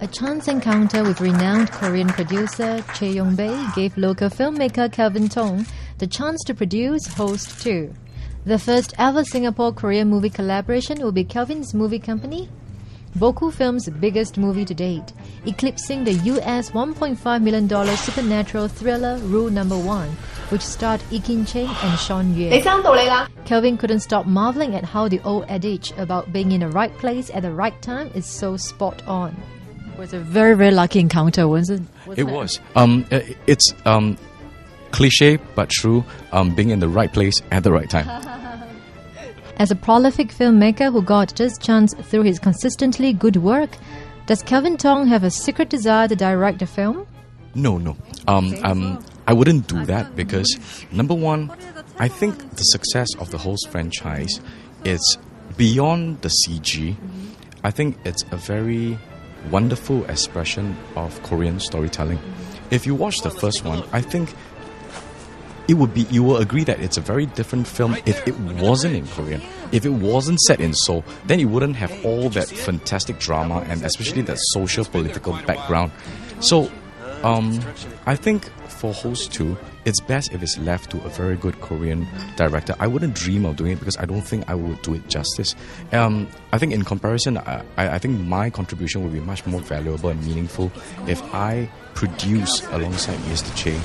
A chance encounter with renowned Korean producer Chae Yong-bae gave local filmmaker Kelvin Tong the chance to produce Host 2. The first ever Singapore-Korean movie collaboration will be Kelvin's movie company, Boku Film's biggest movie to date, eclipsing the US $1.5 million supernatural thriller Rule No. 1, which starred Yi Kim Cheng and Sean Yue. Kelvin couldn't stop marveling at how the old adage about being in the right place at the right time is so spot on. It was a very, very lucky encounter, wasn't it? It was. It's cliche but true, being in the right place at the right time. As a prolific filmmaker who got just chance through his consistently good work, does Kelvin Tong have a secret desire to direct a film? No. I wouldn't do that because, number one, I think the success of the Host franchise is beyond the CG. I think it's a very wonderful expression of Korean storytelling. If you watch the first one, I think you will agree that it's a very different film if it wasn't in Korean. If it wasn't set in Seoul, then you wouldn't have all that fantastic drama and especially that social political background. So, I think for Host 2, it's best if it's left to a very good Korean director. I wouldn't dream of doing it because I don't think I would do it justice. I think in comparison, I think my contribution would be much more valuable and meaningful if I produce alongside Mr. Chae,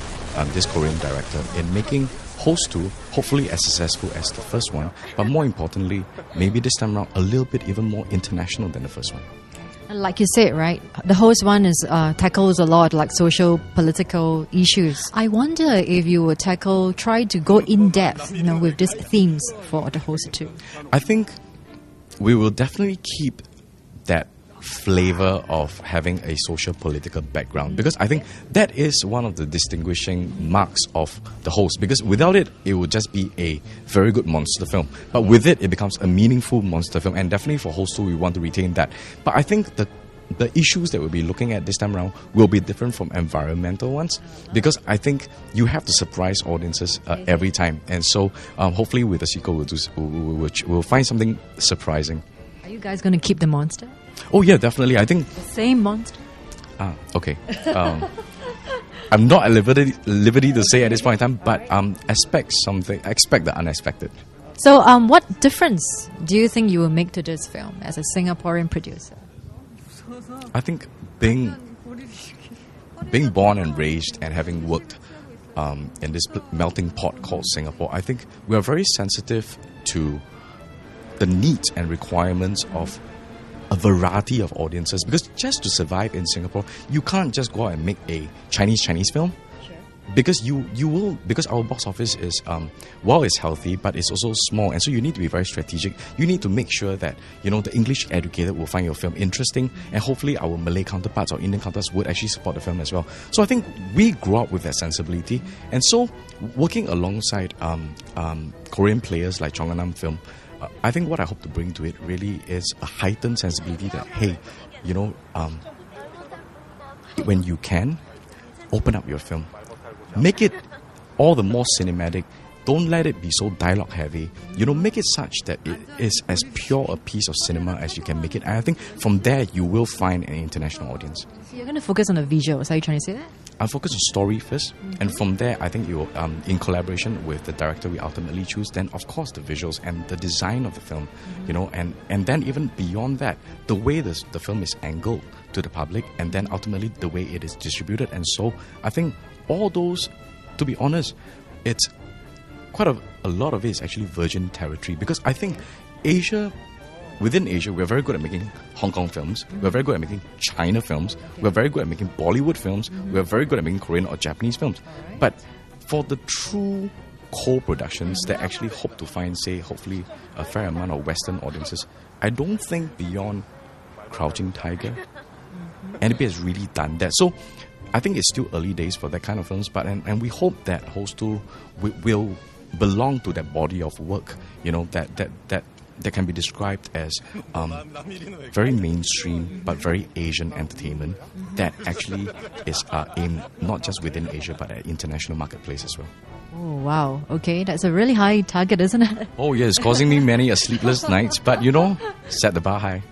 this Korean director, in making Host 2 hopefully as successful as the first one, but more importantly, maybe this time around a little bit even more international than the first one. Like you said, right, the Host one is tackles a lot like social, political issues. I wonder if you would try to go in depth, with these themes for the Host 2. I think we will definitely keep that flavor of having a social political background because I think that is one of the distinguishing marks of the Host, because without it would just be a very good monster film, but with it becomes a meaningful monster film, and definitely for Host 2 we want to retain that. But I think the issues that we'll be looking at this time around will be different from environmental ones, because I think you have to surprise audiences every time, and so hopefully with the sequel we'll find something surprising. Are you guys going to keep the monster? Oh yeah, definitely. I think the same monster. Okay. I'm not at liberty to say at this point in time, but expect the unexpected. So, what difference do you think you will make to this film as a Singaporean producer? I think being born and raised and having worked in this melting pot called Singapore, I think we are very sensitive to the needs and requirements of a variety of audiences, because just to survive in Singapore, you can't just go out and make a Chinese film. Sure. Because because our box office is while it's healthy, but it's also small, and so you need to be very strategic. You need to make sure that the English educated will find your film interesting, and hopefully our Malay counterparts or Indian counterparts would actually support the film as well. So I think we grew up with that sensibility, and so working alongside Korean players like Chonganam Film, I think what I hope to bring to it really is a heightened sensibility that, hey, when you can, open up your film. Make it all the more cinematic. Don't let it be so dialogue heavy. Make it such that it is as pure a piece of cinema as you can make it. And I think from there, you will find an international audience. So you're going to focus on the visuals. Are you trying to say that? I'll focus on story first, and from there, I think you, in collaboration with the director we ultimately choose, then of course the visuals and the design of the film, and then even beyond that, the way the film is angled to the public, and then ultimately the way it is distributed. And so I think all those, to be honest, it's quite a lot of it is actually virgin territory, because I think within Asia, we're very good at making Hong Kong films. We're very good at making China films. We're very good at making Bollywood films. We're very good at making Korean or Japanese films. But for the true co-productions that actually hope to find, say, hopefully a fair amount of Western audiences, I don't think beyond Crouching Tiger, anybody has really done that. So I think it's still early days for that kind of films, but and we hope that Host 2 will belong to that body of work, that can be described as very mainstream but very Asian entertainment that actually is aimed not just within Asia but at international marketplace as well. Oh, wow. Okay, that's a really high target, isn't it? Oh, yeah, it's causing me many sleepless nights, but set the bar high.